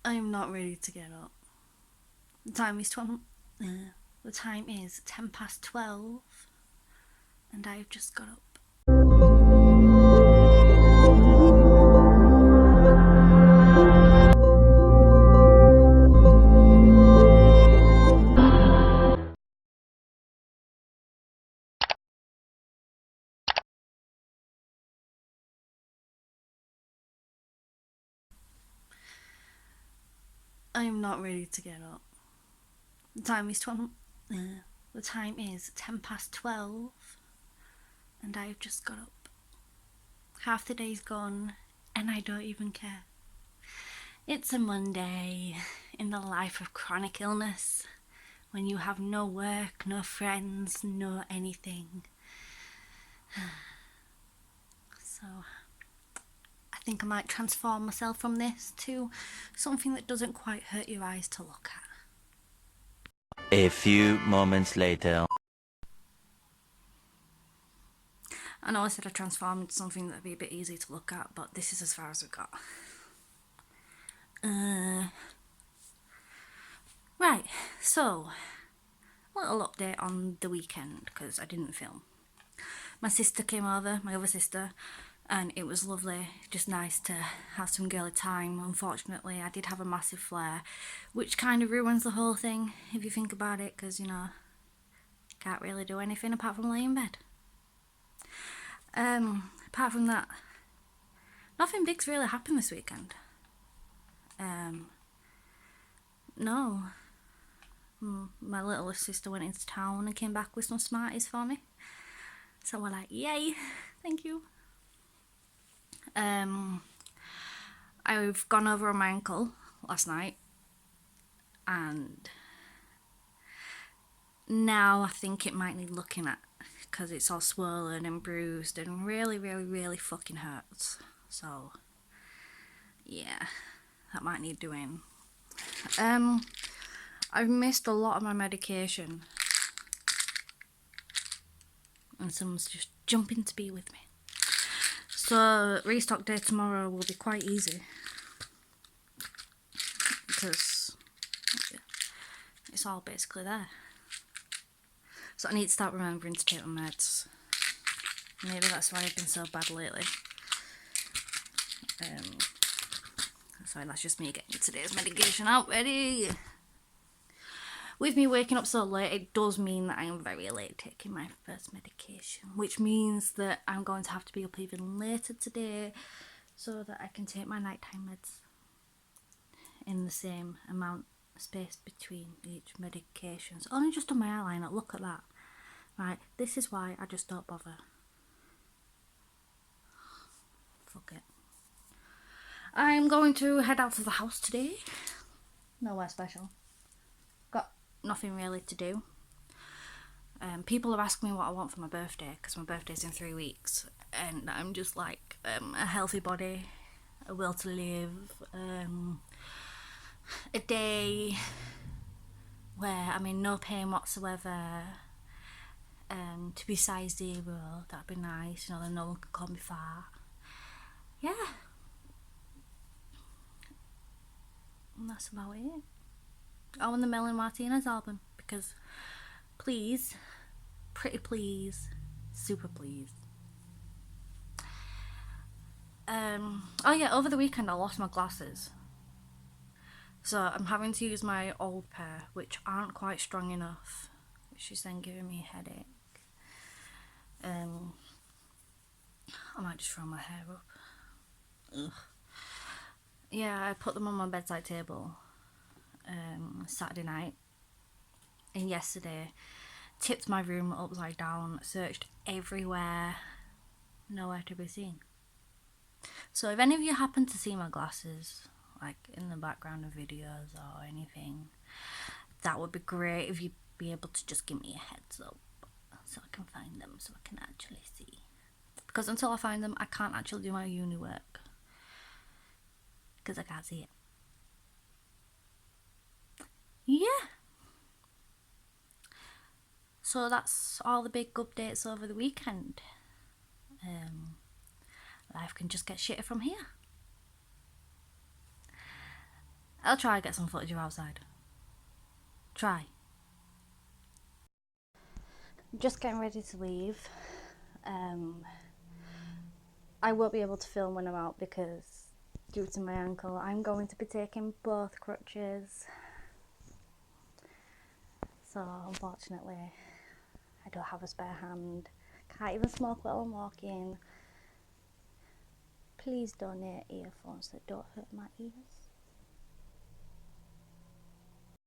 I'm not ready to get up. The time is 12. The time is 12:10, and I've just got up. I'm not ready to get up. The time is 12. The time is 12:10, and I've just got up. Half the day's gone, and I don't even care. It's a Monday in the life of chronic illness, when you have no work, no friends, no anything. So I think I might transform myself from this to something that doesn't quite hurt your eyes to look at. A few moments later. I know I said I transformed into something that'd be a bit easy to look at, but this is as far as I've got. Right, so a little update on the weekend, because I didn't film. My sister came over, my other sister, and it was lovely, just nice to have some girly time. Unfortunately, I did have a massive flare, which kind of ruins the whole thing if you think about it, because, can't really do anything apart from lay in bed. Apart from that, nothing big's really happened this weekend. No. My little sister went into town and came back with some Smarties for me. So we're like, yay, thank you. I've gone over on my ankle last night, and now I think it might need looking at, because it's all swollen and bruised and really, really, really fucking hurts. So, yeah, that might need doing. I've missed a lot of my medication, and someone's just jumping to be with me. So restock day tomorrow will be quite easy, because it's all basically there. So I need to start remembering to take my meds. Maybe that's why I've been so bad lately. Sorry, that's just me getting today's medication out ready. With me waking up so late, it does mean that I am very late taking my first medication, which means that I'm going to have to be up even later today so that I can take my nighttime meds in the same amount of space between each medication. So only just on my eyeliner, look at that. Right, this is why I just don't bother. Fuck it. I'm going to head out of the house today. Nowhere special. Got nothing really to do. People are asking me what I want for my birthday, because my birthday's in 3 weeks, and I'm just like, a healthy body, a will to live, a day where I'm in no pain whatsoever, to be size 0, that'd be nice, then no one can call me fat. Yeah. And that's about it. Oh, and the Melon Martinez album, because please, pretty please, super please. Oh yeah, over the weekend I lost my glasses. So I'm having to use my old pair, which aren't quite strong enough, which is then giving me a headache. I might just throw my hair up. Ugh. Yeah, I put them on my bedside table Saturday night, and yesterday tipped my room upside down, searched everywhere, nowhere to be seen. So if any of you happen to see my glasses, like in the background of videos or anything, that would be great if you'd be able to just give me a heads up so I can find them, so I can actually see. Because until I find them, I can't actually do my uni work, because I can't see it. Yeah. So that's all the big updates over the weekend. Life can just get shitter from here. I'll try get some footage of outside. Try. Just getting ready to leave. I won't be able to film when I'm out because due to my ankle I'm going to be taking both crutches. So unfortunately I don't have a spare hand. Can't even smoke while I'm walking. Please donate earphones that don't hurt my ears.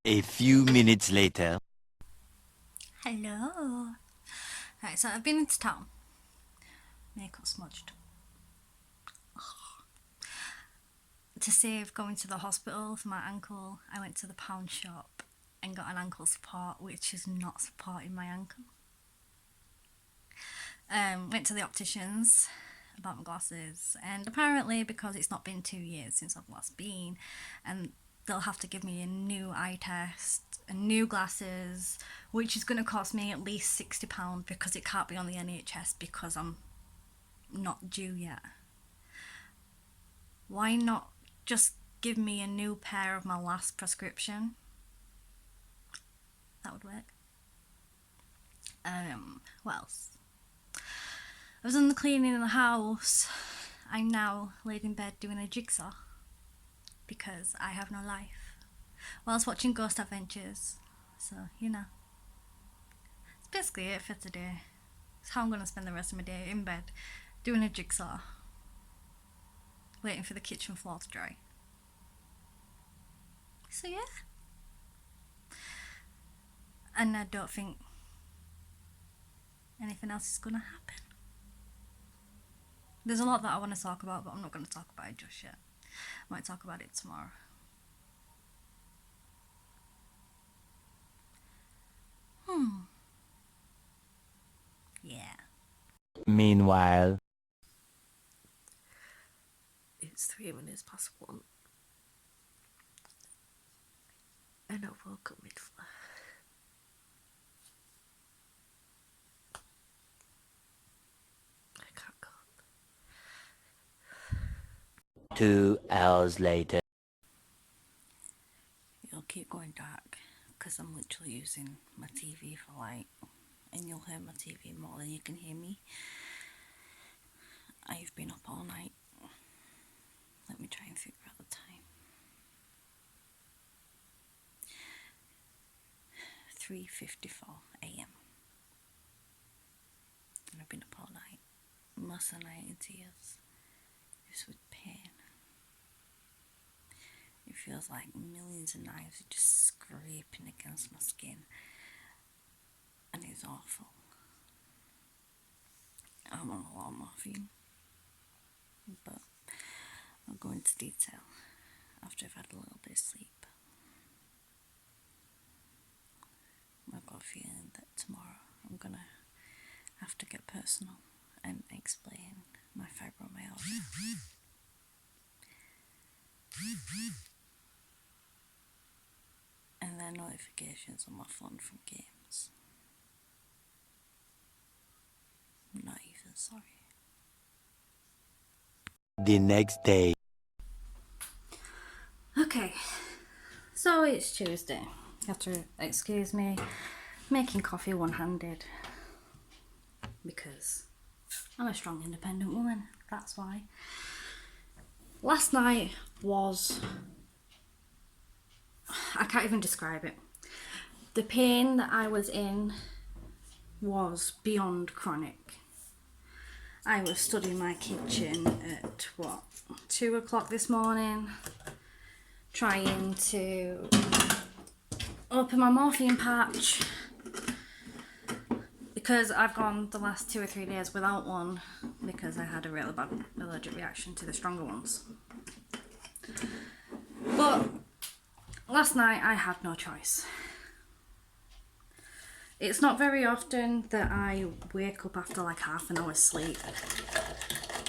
A few minutes later. Hello. Right, so I've been into town. Makeup smudged. To save going to the hospital for my ankle, I went to the pound shop and got an ankle support, which is not supporting my ankle. Went to the opticians about my glasses, and apparently because it's not been 2 years since I've last been, and they'll have to give me a new eye test and new glasses, which is going to cost me at least £60 because it can't be on the NHS because I'm not due yet. Why not just give me a new pair of my last prescription? That would work. What else? I was in the cleaning in the house. I'm now laid in bed doing a jigsaw because I have no life. Whilst watching Ghost Adventures. So, you know. It's basically it for today. It's how I'm going to spend the rest of my day in bed doing a jigsaw. Waiting for the kitchen floor to dry. So yeah. And I don't think anything else is going to happen. There's a lot that I want to talk about, but I'm not going to talk about it just yet. I might talk about it tomorrow. Yeah. Meanwhile. It's 1:03, and I woke up mid-flight. I can't go. 2 hours later. It'll keep going dark because I'm literally using my TV for light, and you'll hear my TV more than you can hear me. I've been up all night. Let me try and figure out the time. 3:54 a.m. and I've been up all night, most of the night in tears, just with pain. It feels like millions of knives are just scraping against my skin, and it's awful. I'm on a lot of morphine, but I'll go into detail after I've had a little bit of sleep. I've got a feeling that tomorrow I'm gonna have to get personal and explain my fibromyalgia. And their notifications on my phone from games. I'm not even sorry. The next day. Okay, so it's Tuesday. You have to excuse me making coffee one-handed because I'm a strong, independent woman. That's why. Last night was... I can't even describe it. The pain that I was in was beyond chronic. I was stood in my kitchen at 2 o'clock this morning trying to open my morphine patch because I've gone the last 2 or 3 days without one because I had a really bad allergic reaction to the stronger ones. But last night I had no choice. It's not very often that I wake up after like half an hour's sleep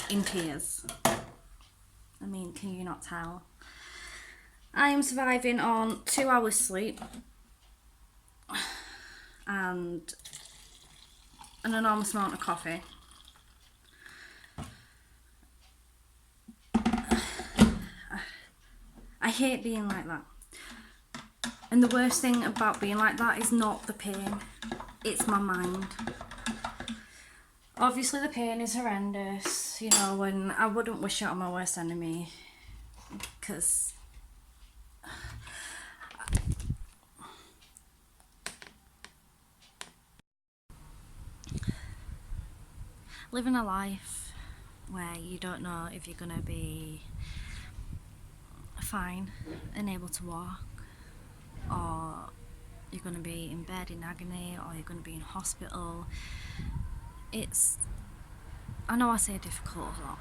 in tears. I mean, can you not tell? I am surviving on 2 hours sleep and an enormous amount of coffee. I hate being like that. And the worst thing about being like that is not the pain, it's my mind. Obviously the pain is horrendous, you know, and I wouldn't wish it on my worst enemy, because living a life where you don't know if you're going to be fine and able to walk, or you're going to be in bed in agony, or you're going to be in hospital. I know I say difficult a lot,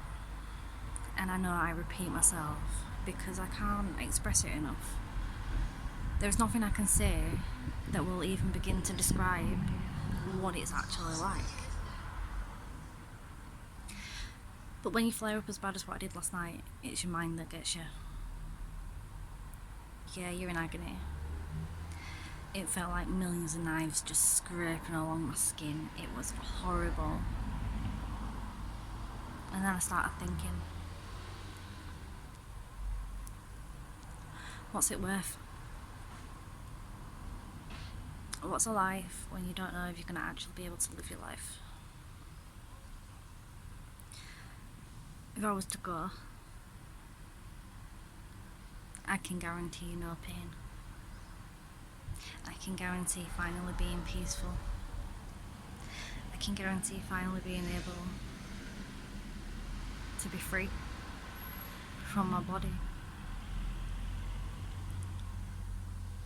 and I know I repeat myself because I can't express it enough. There's nothing I can say that will even begin to describe what it's actually like. But when you flare up as bad as what I did last night, it's your mind that gets you. Yeah, you're in agony. It felt like millions of knives just scraping along my skin. It was horrible. And then I started thinking, what's it worth? What's a life when you don't know if you're going to actually be able to live your life? If I was to go, I can guarantee you no pain. I can guarantee finally being peaceful. I can guarantee finally being able to be free from my body,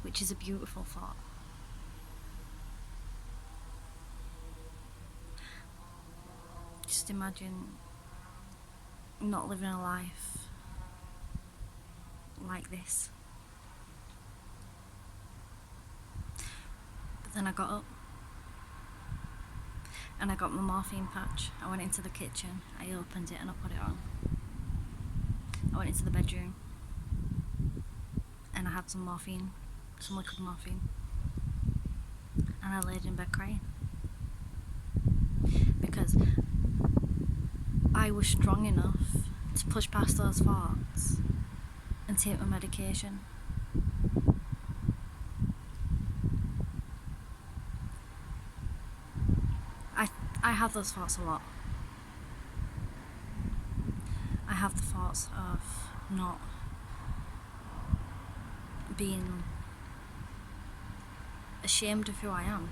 which is a beautiful thought. Just imagine not living a life like this. But then I got up and I got my morphine patch. I went into the kitchen, I opened it and I put it on. I went into the bedroom and I had some morphine, some liquid morphine, and I laid in bed crying because I was strong enough to push past those thoughts and take my medication. I have those thoughts a lot. I have the thoughts of not being ashamed of who I am.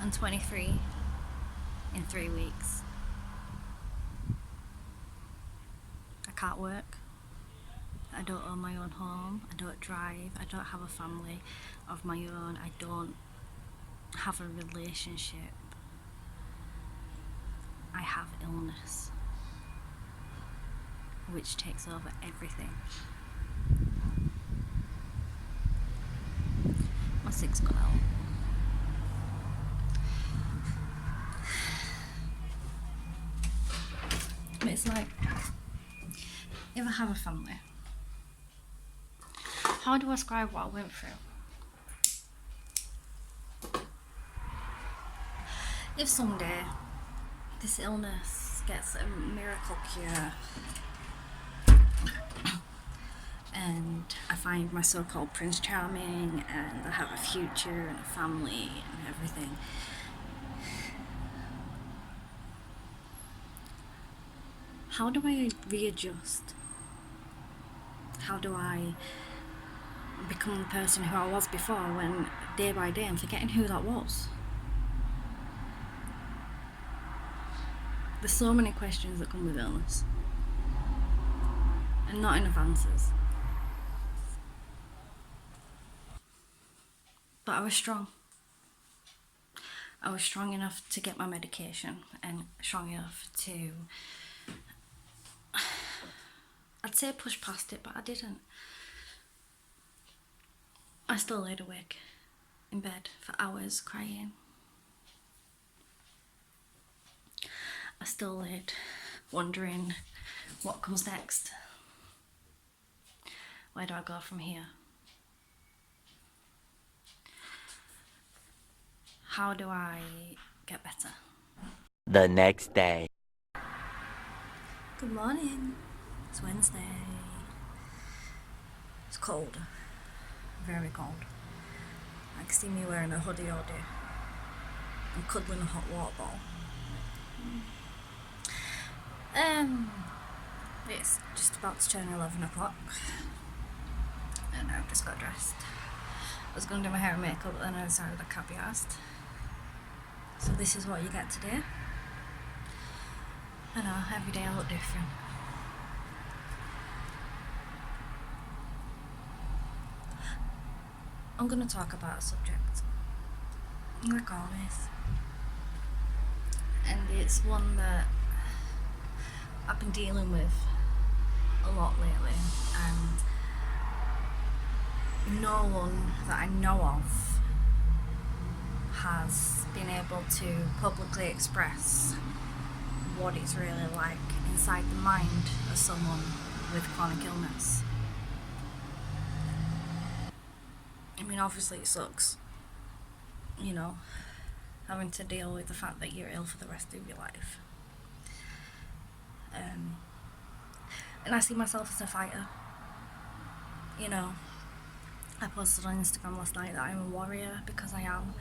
I'm 23 in 3 weeks. I can't work. I don't own my own home. I don't drive. I don't have a family of my own. I don't have a relationship. I have illness, which takes over everything. My sick's gone out. But it's like, if I have a family, how do I describe what I went through? If someday this illness gets a miracle cure and I find my so-called Prince Charming and I have a future and a family and everything, how do I readjust? How do I become the person who I was before when day by day I'm forgetting who that was? There's so many questions that come with illness and not enough answers. But I was strong. I was strong enough to get my medication and strong enough to, I'd say push past it, but I didn't. I still laid awake in bed for hours crying. I still laid wondering what comes next. Where do I go from here? How do I get better? The next day. Good morning. It's Wednesday. It's cold. Very cold. I can see me wearing a hoodie all day. I'm cuddling a hot water ball. It's just about to turn 11 o'clock. And I've just got dressed. I was going to do my hair and makeup, but then I decided I can't be asked. So this is what you get today. I know, every day I look different. I'm going to talk about a subject, like always, and it's one that I've been dealing with a lot lately, and no one that I know of has been able to publicly express what it's really like inside the mind of someone with chronic illness. I mean, obviously it sucks, you know, having to deal with the fact that you're ill for the rest of your life. And I see myself as a fighter. You know, I posted on Instagram last night that I'm a warrior, because I am.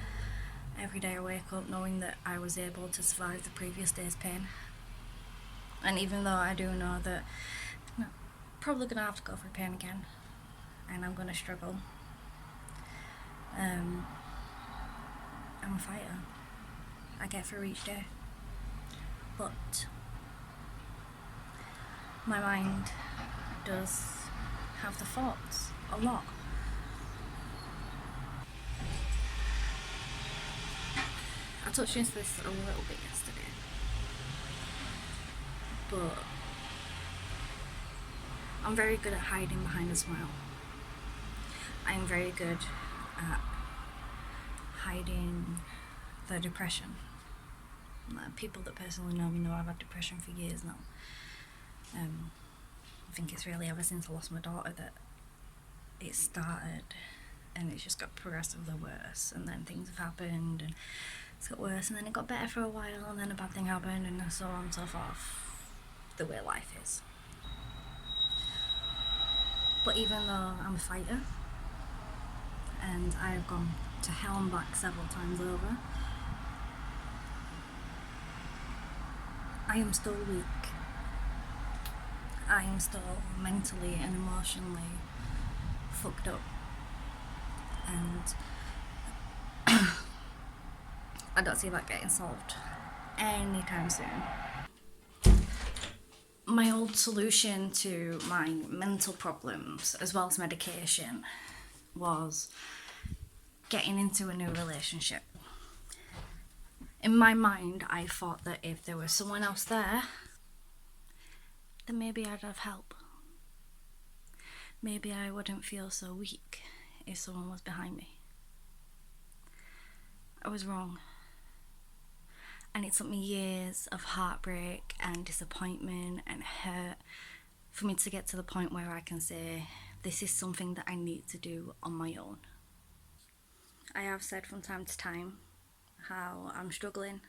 Every day I wake up knowing that I was able to survive the previous day's pain. And even though I do know that I'm probably going to have to go through pain again, and I'm going to struggle, I'm a fighter. I get through each day. But my mind does have the thoughts a lot. I touched into this a little bit yesterday, but I'm very good at hiding behind a smile. I'm very good at hiding the depression. People that personally know me know I've had depression for years now. I think it's really ever since I lost my daughter that it started, and it's just got progressively worse, and then things have happened and it's got worse, and then it got better for a while, and then a bad thing happened, and so on and so forth. The way life is. But even though I'm a fighter, and I've gone to hell and back several times over, I am still weak. I am still mentally and emotionally fucked up, and I don't see that getting solved anytime soon. My old solution to my mental problems, as well as medication, was getting into a new relationship. In my mind, I thought that if there was someone else there, then maybe I'd have help. Maybe I wouldn't feel so weak if someone was behind me. I was wrong. And it took me years of heartbreak and disappointment and hurt for me to get to the point where I can say, this is something that I need to do on my own. I have said from time to time how I'm struggling,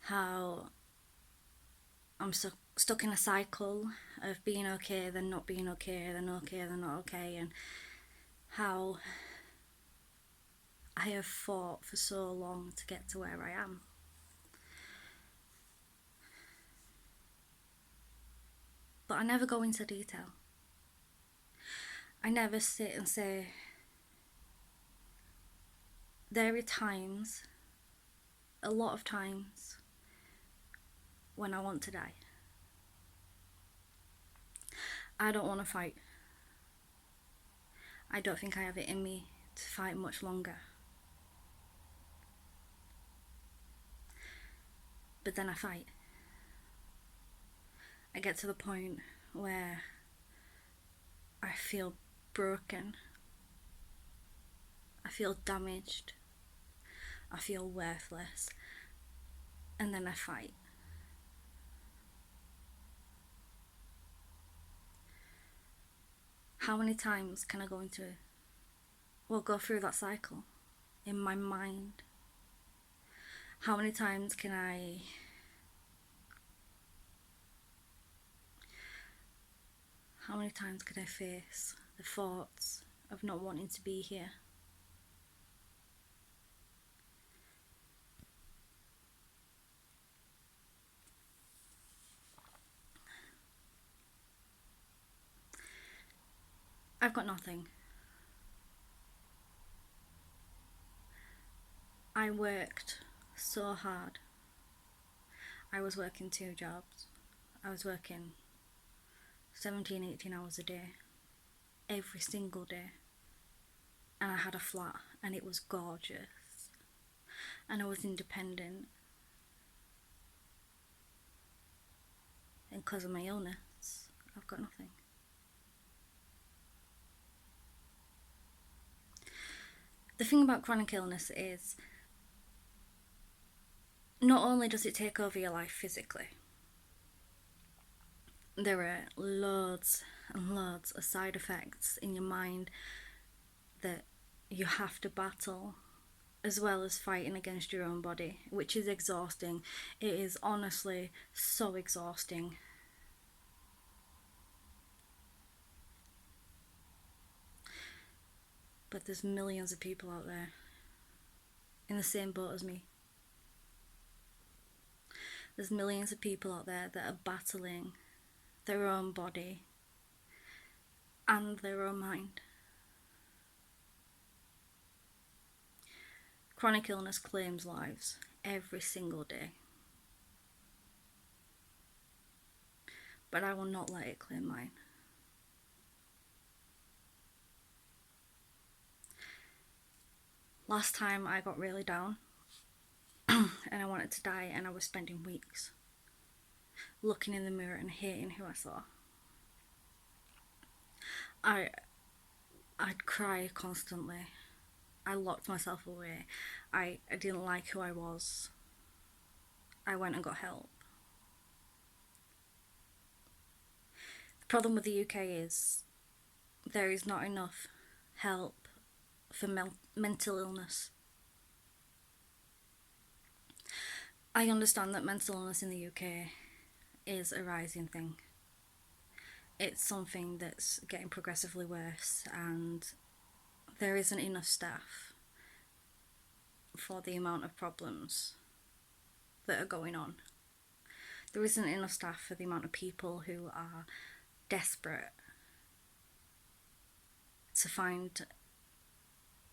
how I'm stuck in a cycle of being okay, then not being okay, then okay, then not okay, and how I have fought for so long to get to where I am. But I never go into detail. I never sit and say, there are times, a lot of times, when I want to die. I don't want to fight. I don't think I have it in me to fight much longer. But then I fight. I get to the point where I feel broken. I feel damaged. I feel worthless. And then I fight. How many times can I go through that cycle in my mind? How many times can I many times can I face the thoughts of not wanting to be here? I've got nothing. I worked so hard. I was working 2 jobs. I was working 17, 18 hours a day, every single day. And I had a flat, and it was gorgeous. And I was independent. And because of my illness, I've got nothing. The thing about chronic illness is, not only does it take over your life physically, there are loads and loads of side effects in your mind that you have to battle, as well as fighting against your own body, which is exhausting. It is honestly so exhausting. But there's millions of people out there in the same boat as me. There's millions of people out there that are battling their own body and their own mind. Chronic illness claims lives every single day. But I will not let it claim mine. Last time I got really down and I wanted to die, and I was spending weeks looking in the mirror and hating who I saw. I'd cry constantly. I locked myself away. I didn't like who I was. I went and got help. The problem with the UK is there is not enough help for mental illness. I understand that mental illness in the UK is a rising thing. It's something that's getting progressively worse, and there isn't enough staff for the amount of problems that are going on. There isn't enough staff for the amount of people who are desperate to find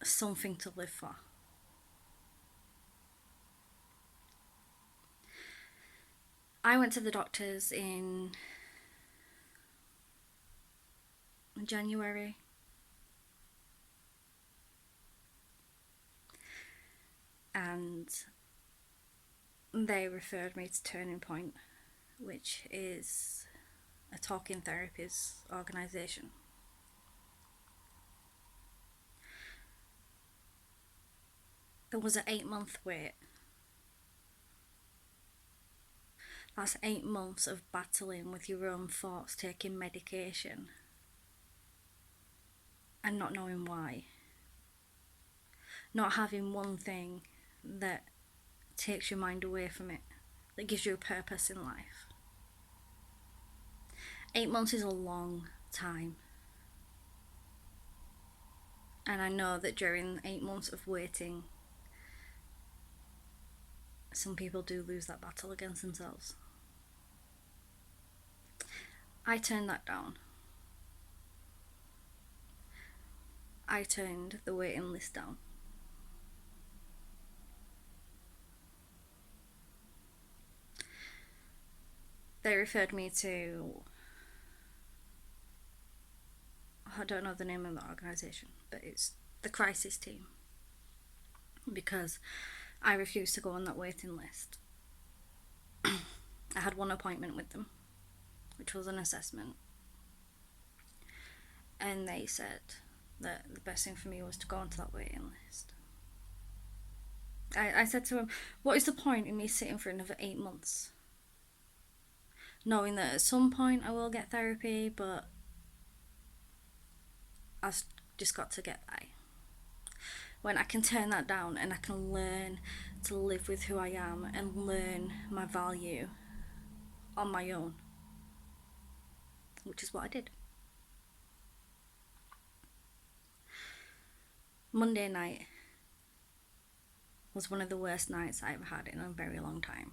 something to live for. I went to the doctors in January. And they referred me to Turning Point, which is a talking therapies organisation. There was an 8-month wait. That's 8 months of battling with your own thoughts, taking medication and not knowing why. Not having one thing that takes your mind away from it, that gives you a purpose in life. 8 months is a long time. And I know that during 8 months of waiting, some people do lose that battle against themselves. I turned that down. I turned the waiting list down. They referred me to, I don't know the name of the organisation, but it's the crisis team, because I refused to go on that waiting list. I had one appointment with them, which was an assessment, and they said that the best thing for me was to go onto that waiting list. I said to him, what is the point in me sitting for another 8 months, knowing that at some point I will get therapy, but I've just got to get by, when I can turn that down and I can learn to live with who I am and learn my value on my own, which is what I did. Monday night was one of the worst nights I've had in a very long time.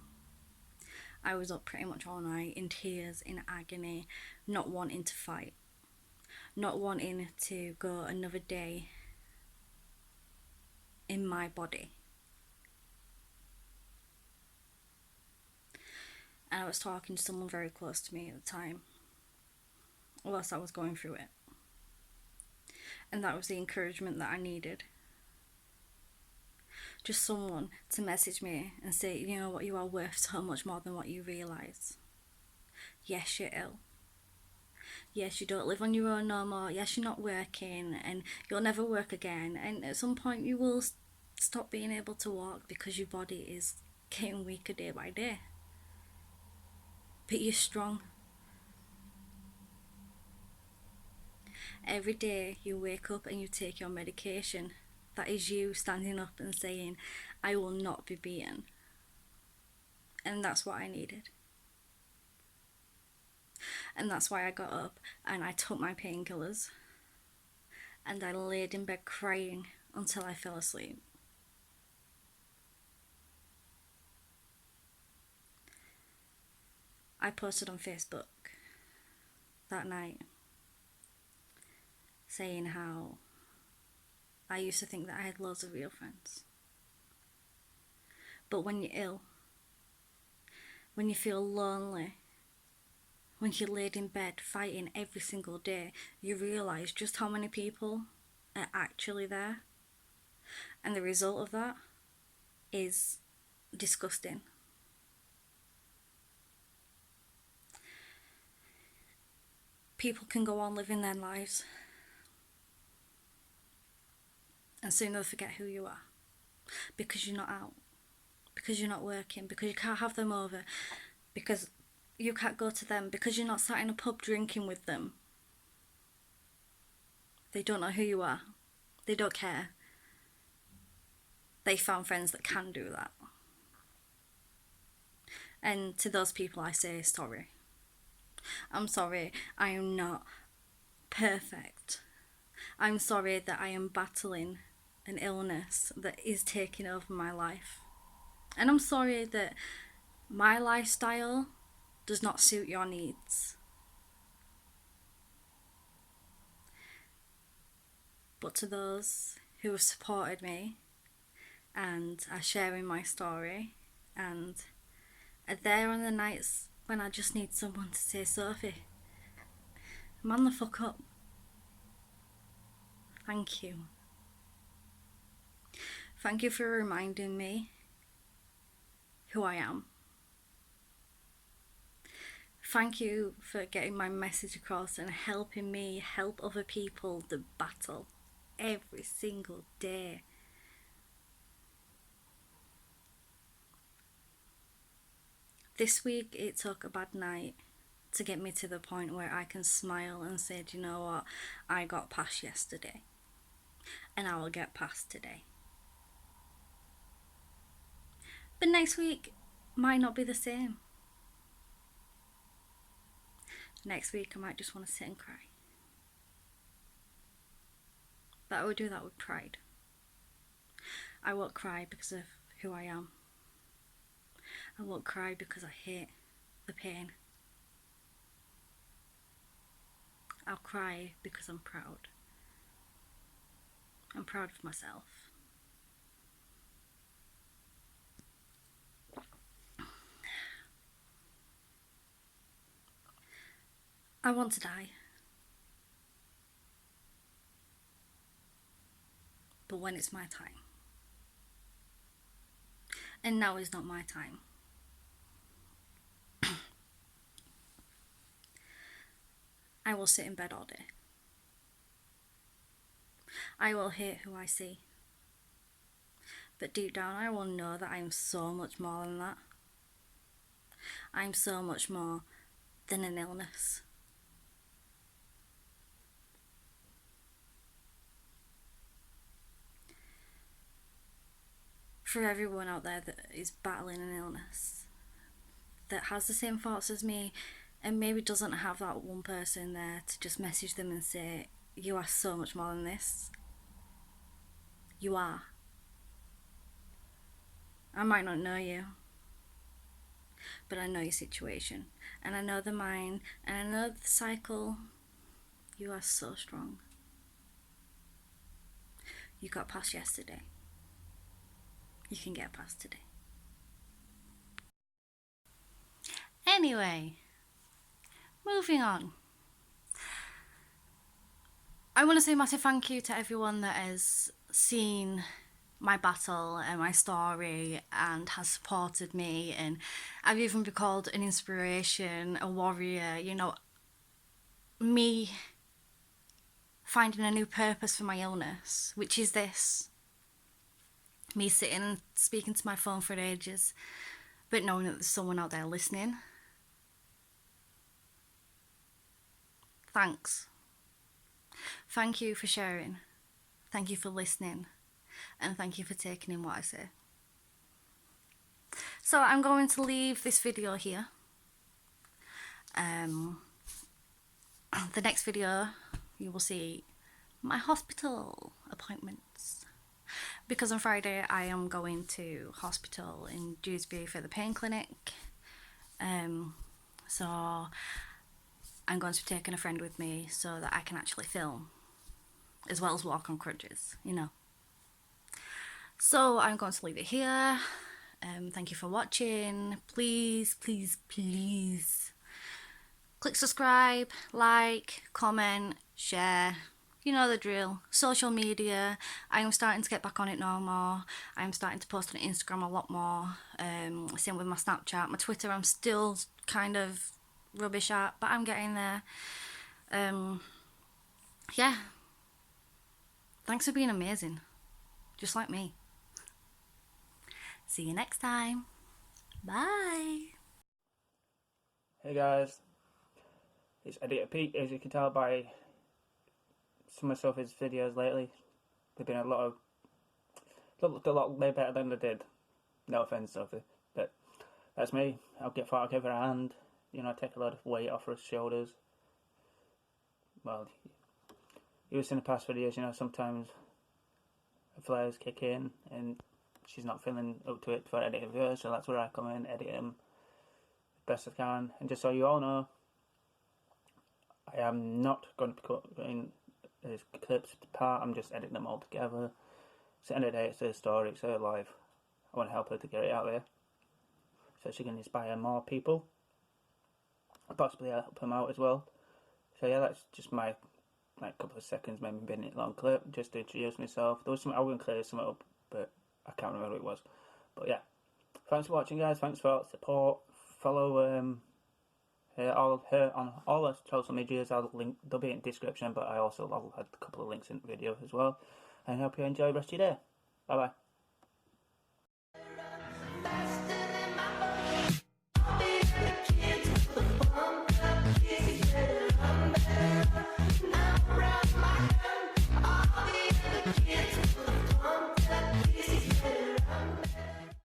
I was up pretty much all night in tears, in agony, not wanting to fight, not wanting to go another day in my body. And I was talking to someone very close to me at the time, whilst I was going through it. And that was the encouragement that I needed. Just someone to message me and say, you know what, you are worth so much more than what you realise. Yes, you're ill. Yes, you don't live on your own no more. Yes, you're not working and you'll never work again. And at some point you will stop being able to walk because your body is getting weaker day by day. But you're strong. Every day you wake up and you take your medication. That is you standing up and saying, I will not be beaten. And that's what I needed. And that's why I got up and I took my painkillers and I laid in bed crying until I fell asleep. I posted on Facebook that night saying how I used to think that I had loads of real friends. But when you're ill, when you feel lonely, when you're laid in bed fighting every single day, you realise just how many people are actually there. And the result of that is disgusting. People can go on living their lives and soon they'll forget who you are because you're not out, because you're not working, because you can't have them over, because you can't go to them, because you're not sat in a pub drinking with them. They don't know who you are. They don't care. They found friends that can do that. And to those people I say sorry. I'm sorry I am not perfect. I'm sorry that I am battling an illness that is taking over my life. And I'm sorry that my lifestyle does not suit your needs. But to those who have supported me and are sharing my story and are there on the nights when I just need someone to say, Sophie, man the fuck up. Thank you. Thank you for reminding me who I am. Thank you for getting my message across and helping me help other people to battle every single day. This week it took a bad night to get me to the point where I can smile and say, do you know what, I got past yesterday and I will get past today. But next week might not be the same. Next week I might just want to sit and cry. But I will do that with pride. I won't cry because of who I am. I won't cry because I hate the pain. I'll cry because I'm proud. I'm proud of myself. I want to die. But when it's my time. And now is not my time. I will sit in bed all day. I will hate who I see. But deep down I will know that I am so much more than that. I am so much more than an illness. For everyone out there that is battling an illness, that has the same thoughts as me, and maybe doesn't have that one person there to just message them and say, you are so much more than this. You are. I might not know you, but I know your situation, and I know the mind, and I know the cycle. You are so strong. You got past yesterday. You can get past today. Anyway, moving on. I want to say a massive thank you to everyone that has seen my battle and my story and has supported me, and I've even been called an inspiration, a warrior, you know, me finding a new purpose for my illness, which is this. Me sitting and speaking to my phone for ages, but knowing that there's someone out there listening. Thanks. Thank you for sharing. Thank you for listening. And thank you for taking in what I say. So I'm going to leave this video here. The next video you will see my hospital appointments, because on Friday I am going to hospital in Dewsbury for the pain clinic. So I'm going to be taking a friend with me so that I can actually film as well as walk on crutches, you know. So I'm going to leave it here. Thank you for watching. Please, please, please click subscribe, like, comment, share. You know the drill. Social media, I am starting to get back on it no more. I'm starting to post on Instagram a lot more. Same with my Snapchat. My Twitter I'm still kind of rubbish at, but I'm getting there. Yeah. Thanks for being amazing. Just like me. See you next time. Bye. Hey guys, it's Editor Pete. As you can tell by some of Sophie's videos lately, they've been a lot way better than they did. No offense, Sophie, but that's me. I'll get far, I'll give her a hand. You know, take a lot of weight off her shoulders. Well, you've seen the past videos. You know, sometimes the flares kick in and she's not feeling up to it for editing videos, so that's where I come in, edit them best I can. And just so you all know, I am not going to be cutting these clips apart. I'm just editing them all together. It's the end of the day, it's her story, it's her life. I want to help her to get it out there so she can inspire more people, possibly help them out as well. So yeah, that's just my couple of seconds, maybe a minute long clip, just to introduce myself. There was some, I was going to clear something up, but I can't remember what it was. But yeah, thanks for watching, guys. Thanks for all the support. Follow her on all the social medias. They'll be in the description, but I'll add a couple of links in the video as well. And I hope you enjoy the rest of your day. Bye bye.